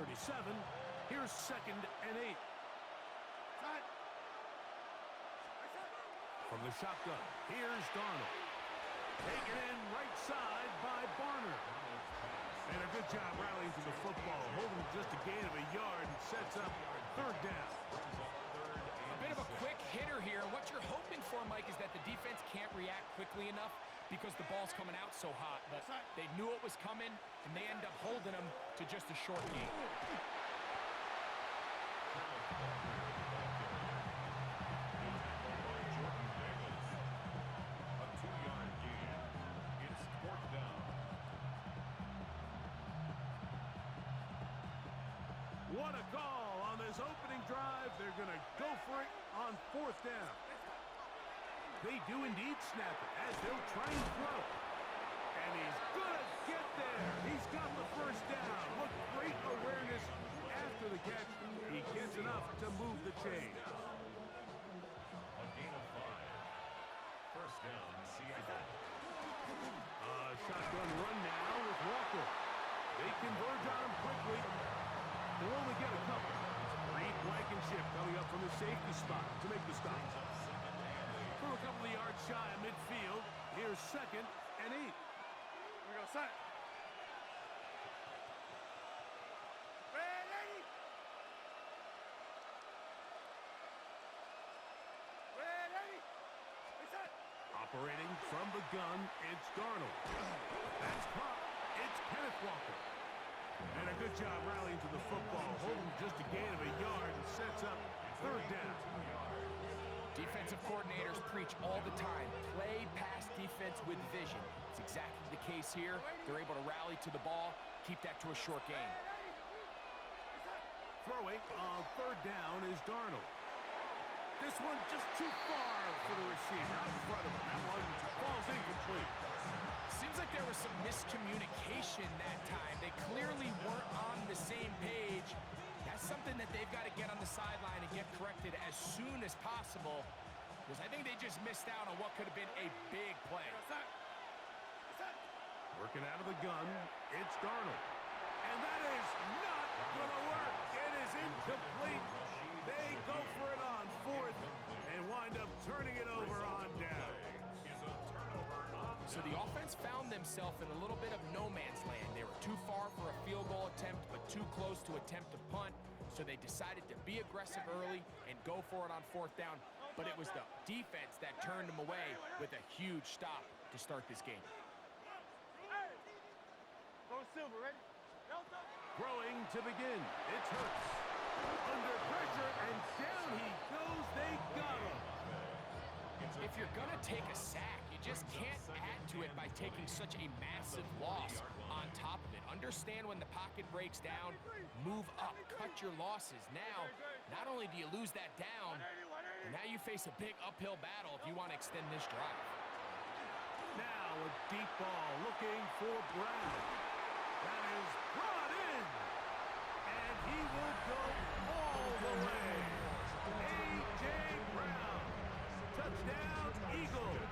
37. Here's 2nd and 8. From the shotgun, here's Darnold. Taken in right side by Barner. And a good job rallying to the football, holding just a gain of a yard and sets up 3rd down. A bit of a quick hitter here. What you're hoping for, Mike, is that the defense can't react quickly enough because the ball's coming out so hot. But they knew it was coming, and they end up holding them to just a short gain. What a call on this opening drive. They're going to go for it on 4th down. They do indeed snap it as they'll try and throw. And he's going to get there. He's got the 1st down. What great awareness after the catch. He gets enough to move the chain. A gain of 5. 1st down, Seattle. Shotgun run now with Walker. They converge on him quickly. They'll only get a couple. Reed Blankenship coming up from the safety spot to make the stop. From a couple of yards shy of midfield, here's 2nd and 8. Here we go, set. Ready? Ready? Set. Operating from the gun, it's Darnold. That's caught. It's Kenneth Walker. And a good job rallying to the football, holding just a gain of a yard and sets up 3rd down. Defensive coordinators preach all the time, play pass defense with vision. It's exactly the case here. They're able to rally to the ball, keep that to a short gain. Throwing on 3rd down is Darnold. This one just too far for the receiver. Out in front of him. That one falls incomplete. Seems like there was some miscommunication that time. They clearly weren't on the same page. That's something that they've got to get on the sideline and get corrected as soon as possible, because I think they just missed out on what could have been a big play. Working out of the gun, it's Darnold. And that is not going to work. It is incomplete. They go for it on 4th and wind up turning it over on down. So the offense found themselves in a little bit of no man's land. They were too far for a field goal attempt, but too close to attempt a punt. So they decided to be aggressive early and go for it on 4th down. But it was the defense that turned them away with a huge stop to start this game. Go Silver, ready? Throwing to begin. It's Hurts. Under pressure, and down he goes. They got him. If you're going to take a sack, you just can't add to it by taking such a massive loss on top of it. Understand when the pocket breaks down, move up, cut your losses. Now, not only do you lose that down, but now you face a big uphill battle if you want to extend this drive. Now a deep ball looking for Brown. That is brought in, and he will go all the way. A.J. Brown. Touchdown, Eagles.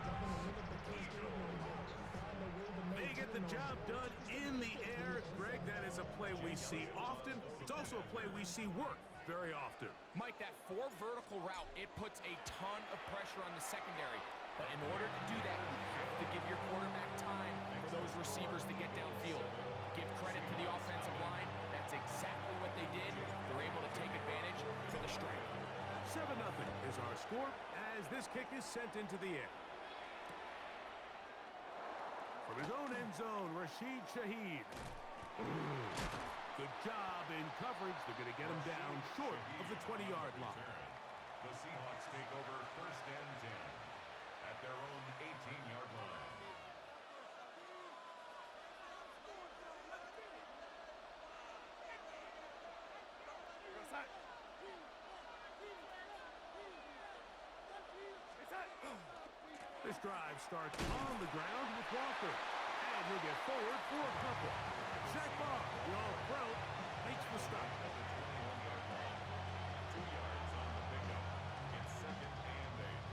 They get the job done in the air. Greg, that is a play we see often. It's also a play we see work very often. Mike, that 4 vertical route, it puts a ton of pressure on the secondary. But in order to do that, you have to give your quarterback time for those receivers to get downfield. Give credit to the offensive line. That's exactly what they did. They're able to take advantage for the strength. 7-0 is our score as this kick is sent into the air. From his own end zone, Rashid Shaheed. Good job in coverage. They're going to get him down short of the 20-yard line. The Seahawks take over 1st and 10 at their own 18-yard line. This drive starts on the ground with Walker. And he'll get forward for a couple. Zach Barr, the all-pro, makes the stop. 2 yards on the pickup. It's 2nd and 8.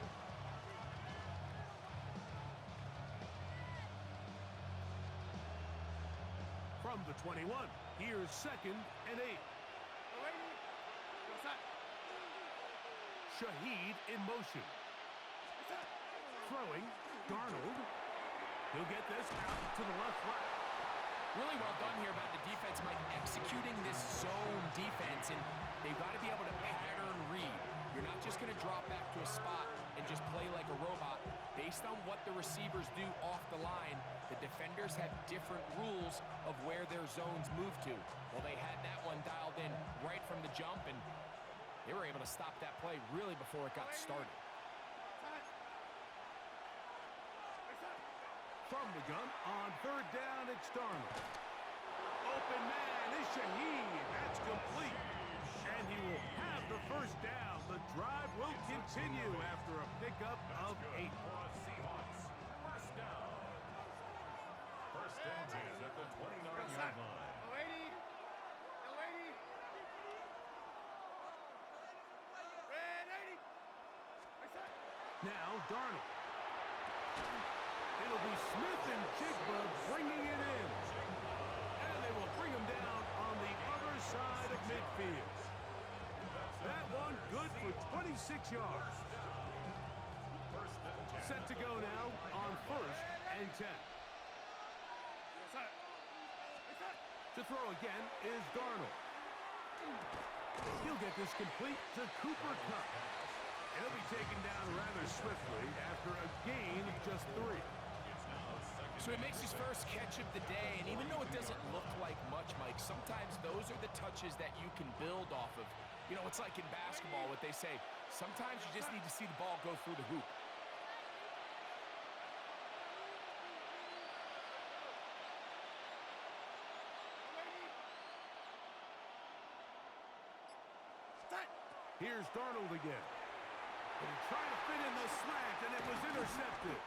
From the 21, here's 2nd and 8. Shaheed in motion. Throwing. Darnold. He'll get this out to the left flat. Really well done here by the defense, Mike, executing this zone defense, and they've got to be able to pattern read. You're not just going to drop back to a spot and just play like a robot. Based on what the receivers do off the line, the defenders have different rules of where their zones move to. Well, they had that one dialed in right from the jump, and they were able to stop that play really before it got started. From the gun, on third down, it's Darnold. Open man is Shaheed. That's complete. And he will have the first down. The drive will continue after a pickup of 8. Seahawks. First down. First and 10 at the 29-yard line. Now Darnold. It'll be Smith and Jigba bringing it in. And they will bring him down on the other side of midfield. That one good for 26 yards. Set to go now on first and 10. To throw again is Darnold. He'll get this complete to Cooper Kupp. He'll be taken down rather swiftly after a gain of just 3. So he makes his first catch of the day, and even though it doesn't look like much, Mike, sometimes those are the touches that you can build off of. You know, it's like in basketball, what they say, sometimes you just need to see the ball go through the hoop. Here's Darnold again. And he tried to fit in the slant, and it was intercepted.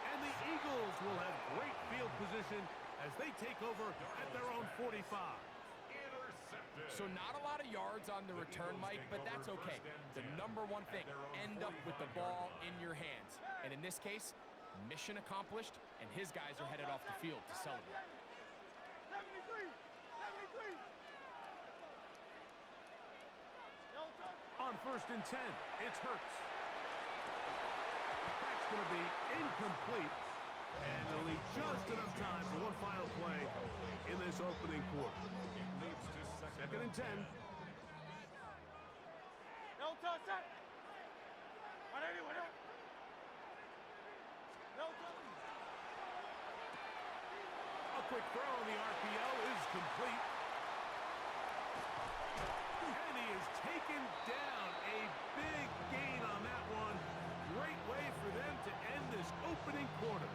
And the Eagles will have great field position as they take over at their own 45. So not a lot of yards on the return, Mike, but that's okay. The number one thing, end up with the ball in your hands. And in this case, mission accomplished, and his guys are headed off the field to celebrate. On first and 10, it's Hurts. That's going to be incomplete. And they'll leave just enough time for one final play in this opening quarter. Second and 10. A quick throw on the RPO is complete. And he is taken down. A big gain on that one. Great way for them to end this opening quarter.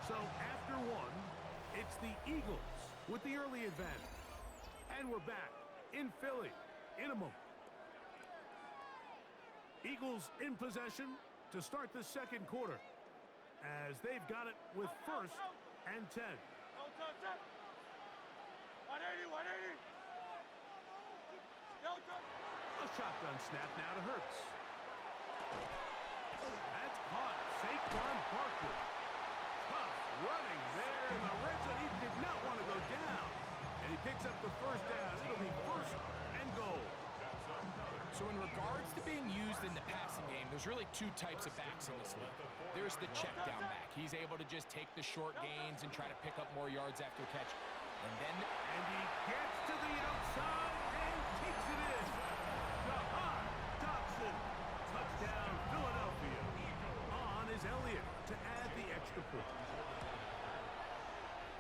So after one, it's the Eagles with the early advantage. And we're back in Philly in a moment. Eagles in possession to start the second quarter as they've got it with first and 10. A shotgun snap now to Hurts. That's caught. Saquon Barkley. Tough running there in the red zone. He did not want to go down. And he picks up the first down. It'll be first and goal. So in regards to being used in the passing game, there's really two types of backs in this league. There's the check down back. He's able to just take the short gains and try to pick up more yards after catch. And he gets to the outside and takes it in. Jahan Dotson. Touchdown, Philadelphia. On is Elliott to add the extra point.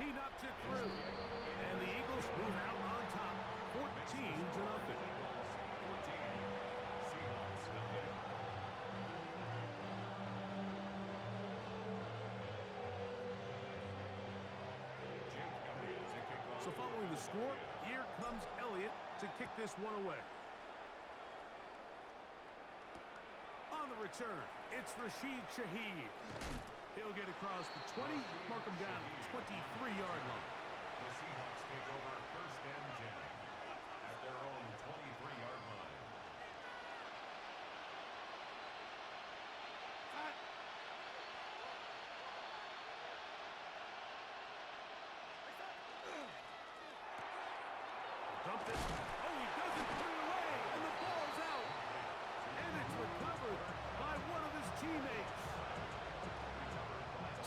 He knocks it through. And the Eagles move out on top. 14-0. So following the score, here comes Elliott to kick this one away. On the return, it's Rashid Shaheed. He'll get across the 20, mark him down at the 23-yard line. The Seahawks take over first and 10 at their own 23-yard line. Dumped it. Oh, he doesn't put it away, and the ball's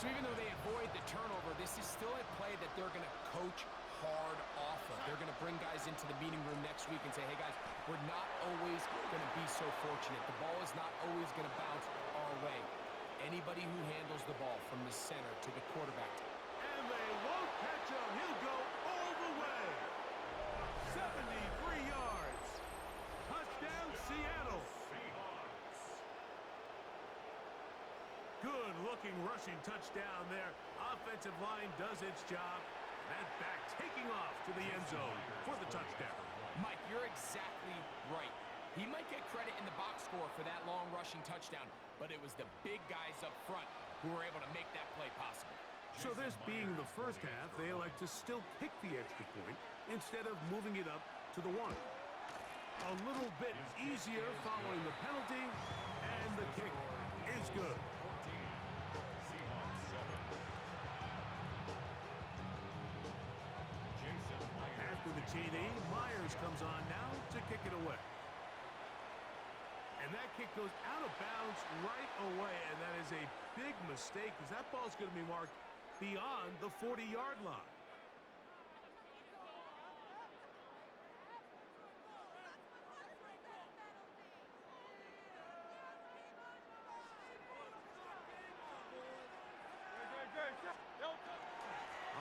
So even though they avoid the turnover, this is still a play that they're going to coach hard off of. They're going to bring guys into the meeting room next week and say, hey, guys, we're not always going to be so fortunate. The ball is not always going to bounce our way. Anybody who handles the ball from the center to the quarterback. And they won't catch him. He'll go all the way. 73 yards. Touchdown, Seattle. Good-looking rushing touchdown there. Offensive line does its job. That back taking off to the end zone for the touchdown. Mike, you're exactly right. He might get credit in the box score for that long rushing touchdown, but it was the big guys up front who were able to make that play possible. So this being the first half, they elect to still kick the extra point instead of moving it up to the one. A little bit easier following the penalty, and the kick is good. After the TD, Myers comes on now to kick it away. And that kick goes out of bounds right away, and that is a big mistake because that ball's going to be marked beyond the 40-yard line.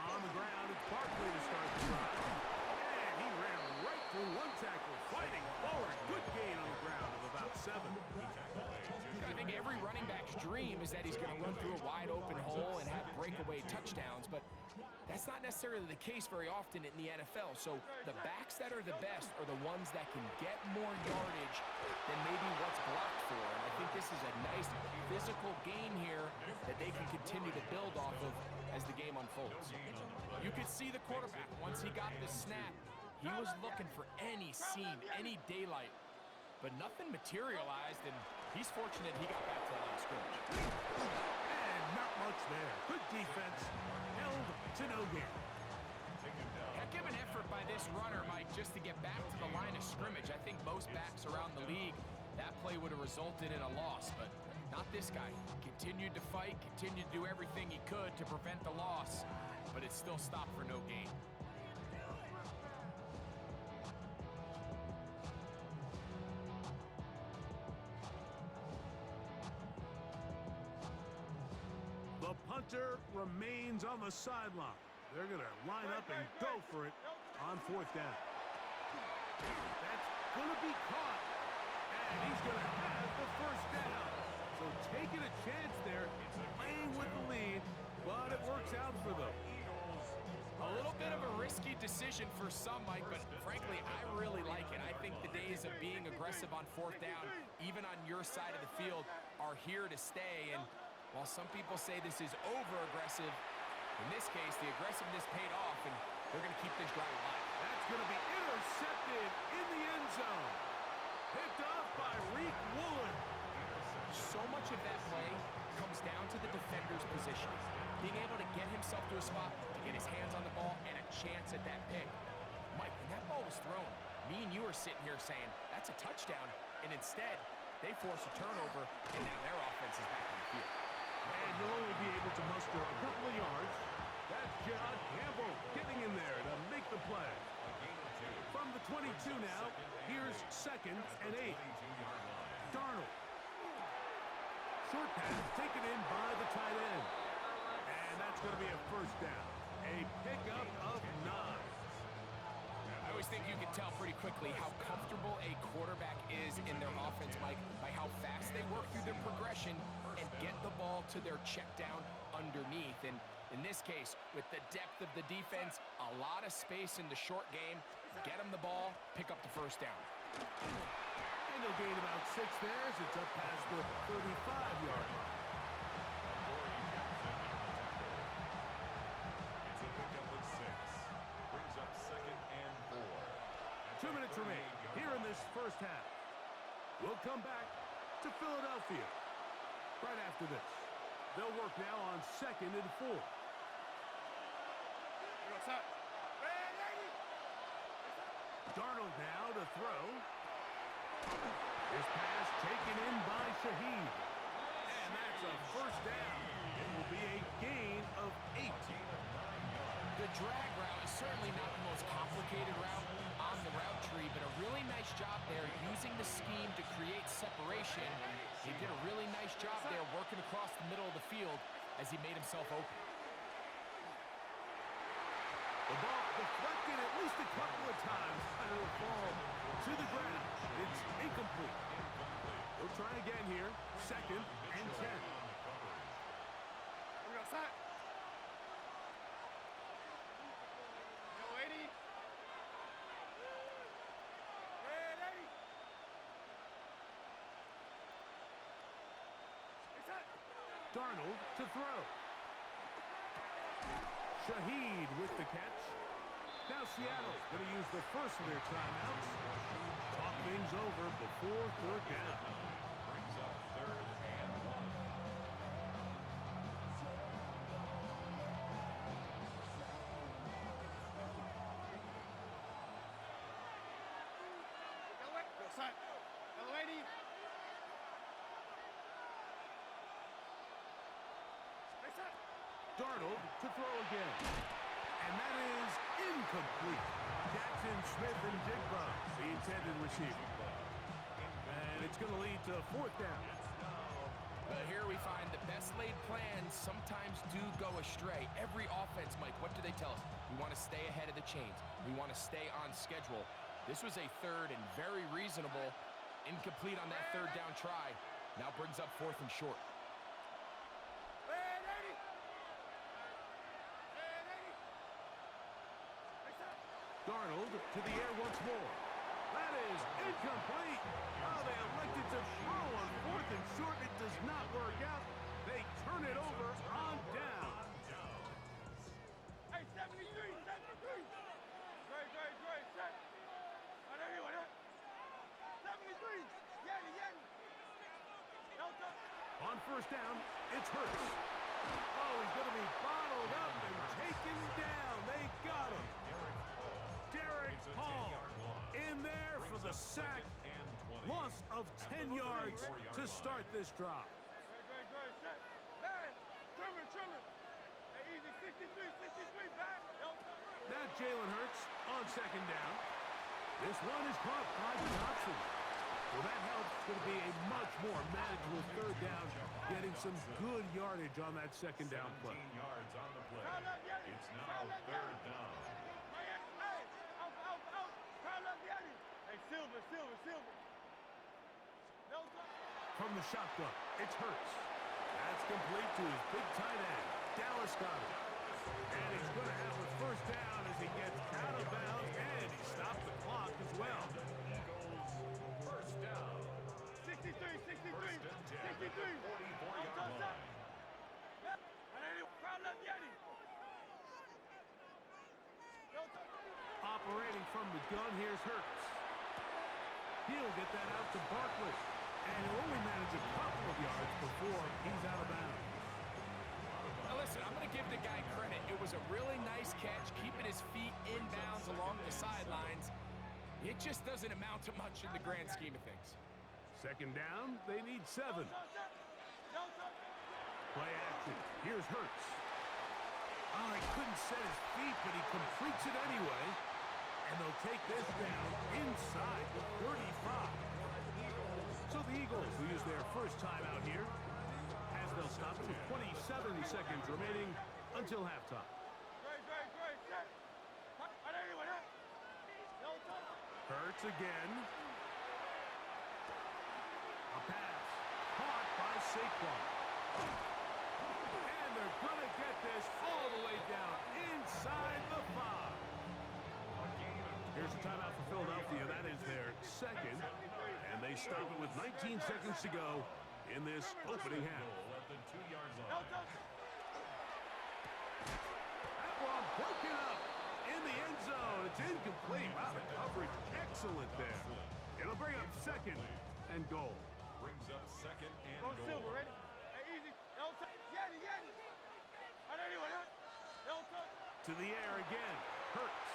On the ground, it's Barkley to start the drive. And he ran right through one tackle, fighting forward. Good gain on the ground of about 7. I think every running back's dream is that he's going to run through a wide open hole and have breakaway touchdowns, but that's not necessarily the case very often in the NFL. So the backs that are the best are the ones that can get more yardage than maybe what's blocked for. And I think this is a nice physical gain here that they can continue to build off of as the game unfolds. You could see the quarterback, once he got the snap, he was looking for any seam, any daylight, but nothing materialized, and he's fortunate he got back to the line of scrimmage. And not much there. Good defense. Held to no gain. Heck of an effort by this runner, Mike, just to get back to the line of scrimmage. I think most backs around the league, that play would have resulted in a loss, but not this guy. Continued to fight, continued to do everything he could to prevent the loss, but it still stopped for no gain. The punter remains on the sideline. They're going to line up and go for it on 4th down. That's going to be caught. And he's going to have the 1st down. So taking a chance there, playing with the lead, but it works out for them. A little bit of a risky decision for some, Mike, but frankly, I really like it. I think the days of being aggressive on 4th down, even on your side of the field, are here to stay. And while some people say this is over-aggressive, in this case, the aggressiveness paid off, and they're going to keep this drive alive. That's going to be intercepted in the end zone. Picked off by Reek Woolen. So much of that play comes down to the defender's position. Being able to get himself to a spot, to get his hands on the ball, and a chance at that pick. Mike, when that ball was thrown, me and you are sitting here saying, that's a touchdown, and instead, they force a turnover, and now their offense is back on the field. And you'll only be able to muster a couple of yards. That's John Campbell getting in there to make the play. From the 22 now, here's 2nd and 8. Darnold. Short pass taken in by the tight end. And that's going to be a 1st down. A pickup of 9. I always think you can tell pretty quickly how comfortable a quarterback is in their offense, Mike, by how fast they work through their progression and get the ball to their check down underneath. And in this case, with the depth of the defense, a lot of space in the short game, get them the ball, pick up the 1st down. And they'll gain about 6 there as it's up past the 35-yard line. It's a pickup of 6. Brings up 2nd and 4. 2 minutes remain here in this 1st half. We'll come back to Philadelphia right after this. They'll work now on 2nd and 4. Darnold now to throw. His pass taken in by Shaheed. And that's a 1st down It will be a gain of 8. The drag route is certainly not the most complicated route on the route tree, but a really nice job there using the scheme to create separation. He did a really nice job there working across the middle of the field as he made himself open. The ball deflected at least a couple of times, and it will fall to the ground. It's incomplete. We'll try again here. 2nd and 10. We're outside. Yo, 80. Red 80. Darnold to throw. Shaheed with the catch. Now Seattle's going to use the first of their timeouts. Talk things over before 3rd down. Brings up 3rd and 1. Go side. Go 80. Darnold to throw again. And that is incomplete. Jackson, Smith, and Jigba, the intended receiver. And it's going to lead to 4th down. Here we find the best laid plans sometimes do go astray. Every offense, Mike, what do they tell us? We want to stay ahead of the chains. We want to stay on schedule. This was a 3rd and very reasonable. Incomplete on that 3rd down try. Now brings up 4th and short. Darnold to the air once more. That is incomplete. Oh, they elected to throw on 4th and short. It does not work out. They turn it over on down. Hey, 73, 73. Great, set. I know you want it. 73. Yanni. Delta. On 1st down, it's Hurts. Oh, he's going to be bottled up and taken down. They got him. Derek Hall in there for the sack. Loss of 10 yards to start this drive. Great, set. Man, trimmer. Hey, easy, 63, back. Delta. Now Jalen Hurts on 2nd down. This one is caught by Johnson. Well, that helps. It's going to be a much more manageable 3rd down, getting some good yardage on that 2nd down play. 17 yards on the play. It's now 3rd down. Hey, Silver. From the shotgun, it's Hurts. That's complete to his big tight end, Dallas Goedert. And he's going to have the 1st down as he gets out of bounds, and he stopped the clock as well. Eagles, 1st down. 63. 1st and 10 at the 44-yard line. Operating from the gun, here's Hurts. He'll get that out to Barkley. And he'll only manage a couple of yards before he's out of bounds. Now listen, I'm going to give the guy credit. It was a really nice catch, keeping his feet in bounds along the sidelines. It just doesn't amount to much in the grand scheme of things. 2nd down, they need 7. Play action. Here's Hurts. Oh, he couldn't set his feet, but he completes it anyway. And they'll take this down inside the 35. So the Eagles will use their 1st timeout here as they'll stop with 27 seconds remaining until halftime. Great, set. Hurts again. A pass caught by Saquon. And they're going to get this all the way down inside the 5. Here's a timeout for Philadelphia. That is their 2nd. And they stop it with 19 seconds to go in this opening half. At the 2-yard line. That one broken up in the end zone. It's incomplete. Wow, the coverage excellent there. It'll bring up 2nd and goal. Brings up 2nd and Go goal. Silver, ready? Hey, easy. Delta. Yanni. I know you want it. Delta. To the air again. Hurts.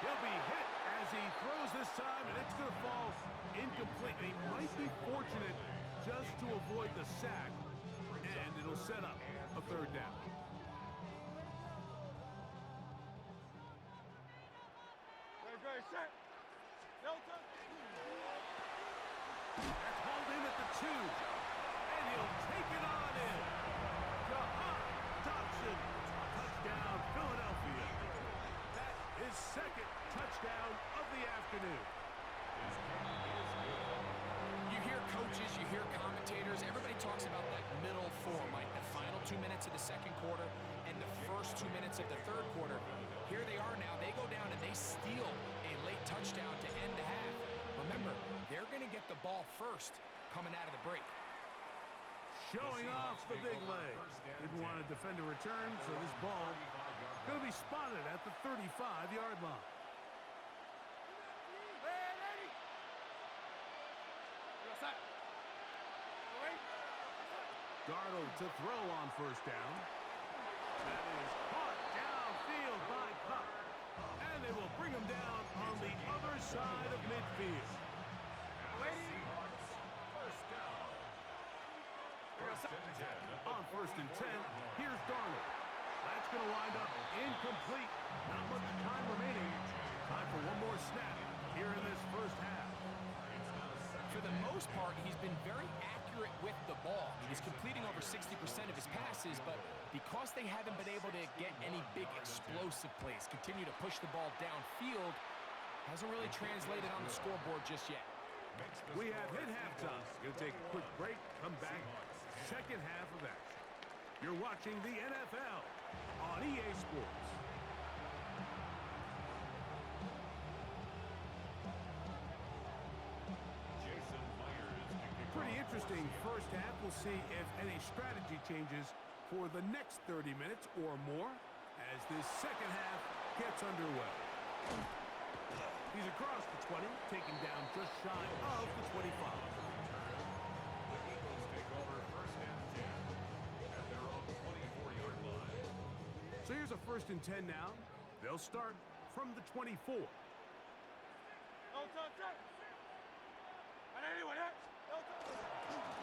He'll be hit as he throws this time, and it's going to fall incomplete. He might be fortunate just to avoid the sack, and It'll set up a third down. Great, set. Delta. That's hauled in at the 2. And he'll take it on in. Jahan Dotson. Touchdown, Philadelphia. That is second touchdown of the afternoon. You hear coaches, you hear commentators, everybody talks about that middle form, like the final 2 minutes of the second quarter and the first 2 minutes of the third quarter. Here they are now. They go down and they steal a late touchdown to end the half. Remember, they're going to get the ball first coming out of the break. Showing off the big leg. Didn't want to defend a return, so this ball going to be spotted at the 35-yard line. Darnold to throw on first down. That is caught downfield by Cup. And they will bring him down on the other side of midfield. On first and 10, here's Darnold. That's going to wind up incomplete. Not much time remaining. Time for one more snap here in this first half. For the most part, he's been very accurate with the ball. He's completing over 60% of his passes, but because they haven't been able to get any big explosive plays, continue to push the ball downfield, hasn't really translated on the scoreboard just yet. We have hit halftime. Going to take a quick break, come back, second half of action. You're watching the NFL on EA Sports. Pretty interesting first half. We'll see if any strategy changes for the next 30 minutes or more as this second half gets underway. He's across the 20, taken down just shy of the 25. The Eagles take over first and 10 at their own 24-yard line. So here's a first and 10 now. They'll start from the 24.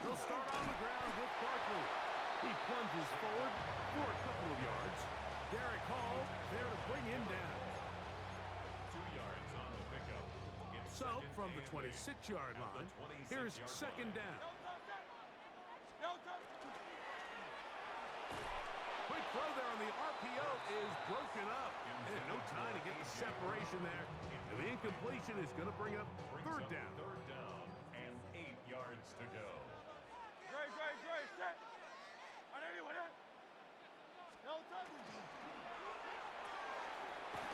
He'll start on the ground with Barkley. He plunges forward for a couple of yards. Derek Hall there to bring him down. 2 yards on the pickup. It's So second from the and 26-yard eight at line, the 26-yard here's line. second down. Quick throw there on the RPO is broken up. And no time to get the separation there. And the incompletion is going to bring up third down. Third down and 8 yards to go. Great, set.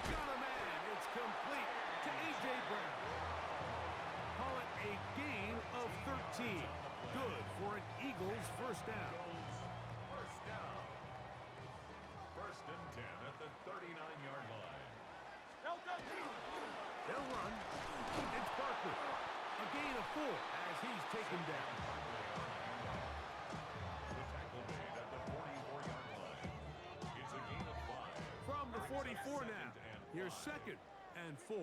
Got a man. It's complete to A.J. Brown. Call it a gain of 13. Good for an Eagles first down. First down. First and 10 at the 39-yard line. They'll run. It's Barkley. A gain of 4 as he's taken down. The tackle made at the 44-yard line. It's a gain of 5. From the 44 now. Here's second and 4.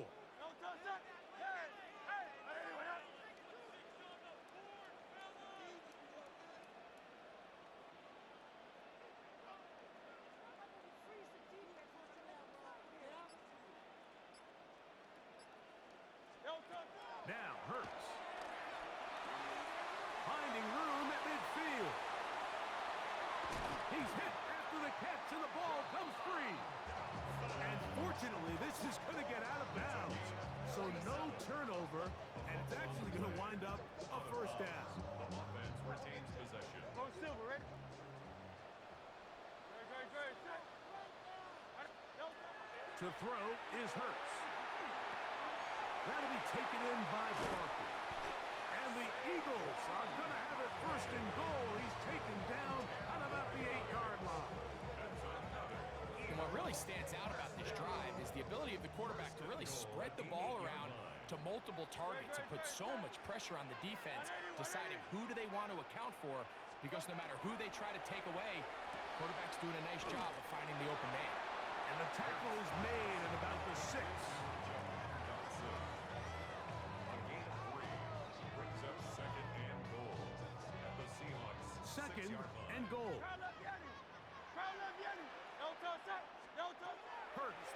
Now Hurts. Finding room at midfield. He's hit after the catch and the ball comes free. And fortunately, this is going to get out of bounds. So no turnover, and it's actually going to wind up a first down. The offense retains possession. Silver, ready? Great, set. To throw is Hurts. That'll be taken in by Barkley. And the Eagles are going to have it first and goal. He's taken down at about the 8-yard line. And what really stands out about this drive is the ability of the quarterback to really spread the ball around to multiple targets and put so much pressure on the defense, deciding who do they want to account for, because no matter who they try to take away, quarterback's doing a nice job of finding the open man. And the tackle is made at about the 6. A gain of 3 brings up second and goal at the Seahawks Second 6-yard line. and goal.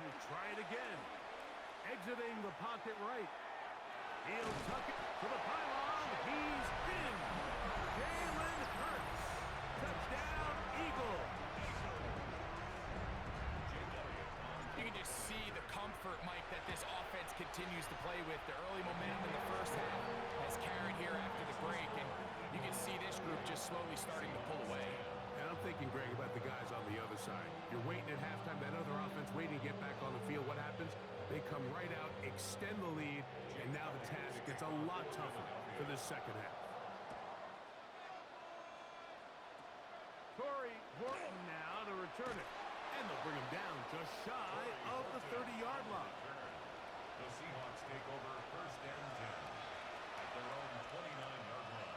will try it again. Exiting the pocket right. He'll tuck it to the pylon. He's in. Jalen Hurts. Touchdown, Eagle. You can just see the comfort, Mike, that this offense continues to play with. The early momentum in the first half has carried here after the break, and you can see this group just slowly starting to pull away. And I'm thinking, Greg, about the guys on the other side. You're waiting at halftime, that other offense waiting to get back on the field. What happens? They come right out, extend the lead, and now the task gets a lot tougher for this second half. Corey Horton now to return it. And they'll bring him down just shy of the 30-yard line. The Seahawks take over first and 10 at their own 29-yard line.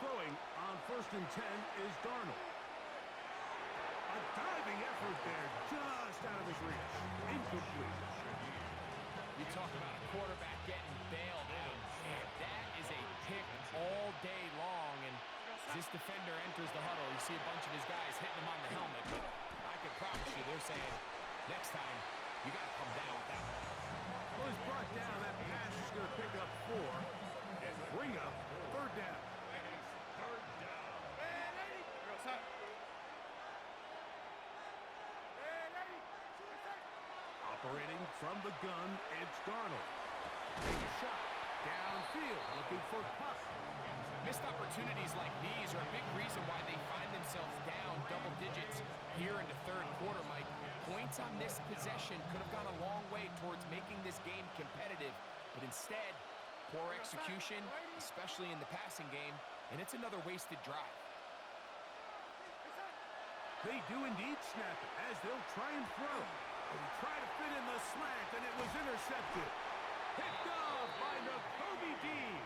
Throwing on first and 10 is Darnold. A diving effort there, just out of his reach. Incomplete. You talk about a quarterback getting bailed out. Man, that is a pick all day long. And as this defender enters the huddle, you see a bunch of his guys hitting him on the helmet. But I can promise you, they're saying, next time, you got to come down with that one. Well, he's brought down. That pass is going to pick up 4 and bring up third down. Operating from the gun, it's Darnold. Take a shot. Downfield, looking for puck. Missed opportunities like these are a big reason why they find themselves down double digits here in the third quarter, Mike. Points on this possession could have gone a long way towards making this game competitive, but instead, poor execution, especially in the passing game, and it's another wasted drive. They do indeed snap it as they'll try and throw. And try to fit in the slant, and it was intercepted. Picked off by Nakobe Dean.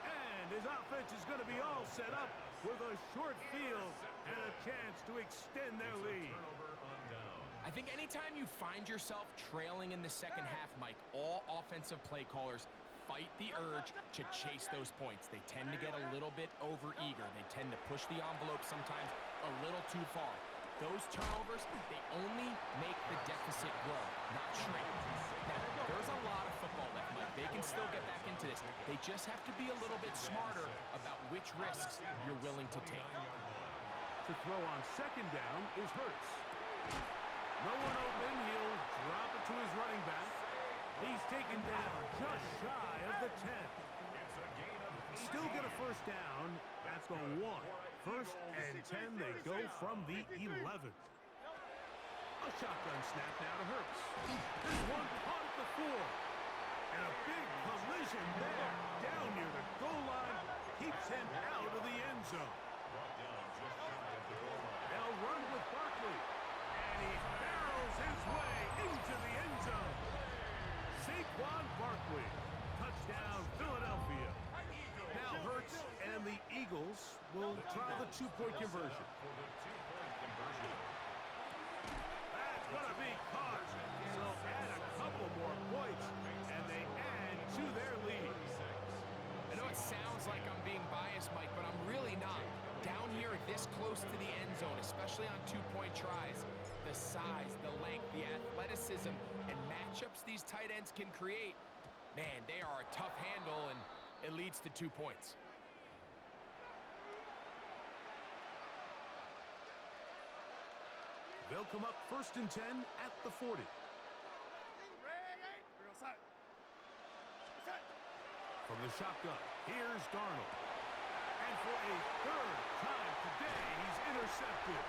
And his offense is going to be all set up with a short field and a chance to extend their lead. I think anytime you find yourself trailing in the second half, Mike, all offensive play callers fight the urge to chase those points. They tend to get a little bit overeager. They tend to push the envelope sometimes a little too far. Those turnovers, they only make the deficit grow, not shrink. Now, there's a lot of football left, Mike. They can still get back into this. They just have to be a little bit smarter about which risks you're willing to take. To throw on second down is Hurts. No one open. He'll drop it to his running back. He's taken down just shy of the 10. Still get a first down. That's the 1. First and 10, they go from the 11. A shotgun snap now to Hurts. There's one caught at the 4. And a big collision there down near the goal line keeps him out of the end zone. They'll run with Barkley. And he barrels his way into the end zone. Saquon Barkley. Touchdown, Philadelphia. Now Hurts and the Eagles will try the two-point conversion. That's going to be caught. So add a couple more points, and they add to their lead. I know it sounds like I'm being biased, Mike, but I'm really not. Down here this close to the end zone, especially on two-point tries, the size, the length, the athleticism, and matchups these tight ends can create, man, they are a tough handle, and it leads to 2 points. They'll come up first and 10 at the 40. From the shotgun, here's Darnold. And for a third time today, he's intercepted.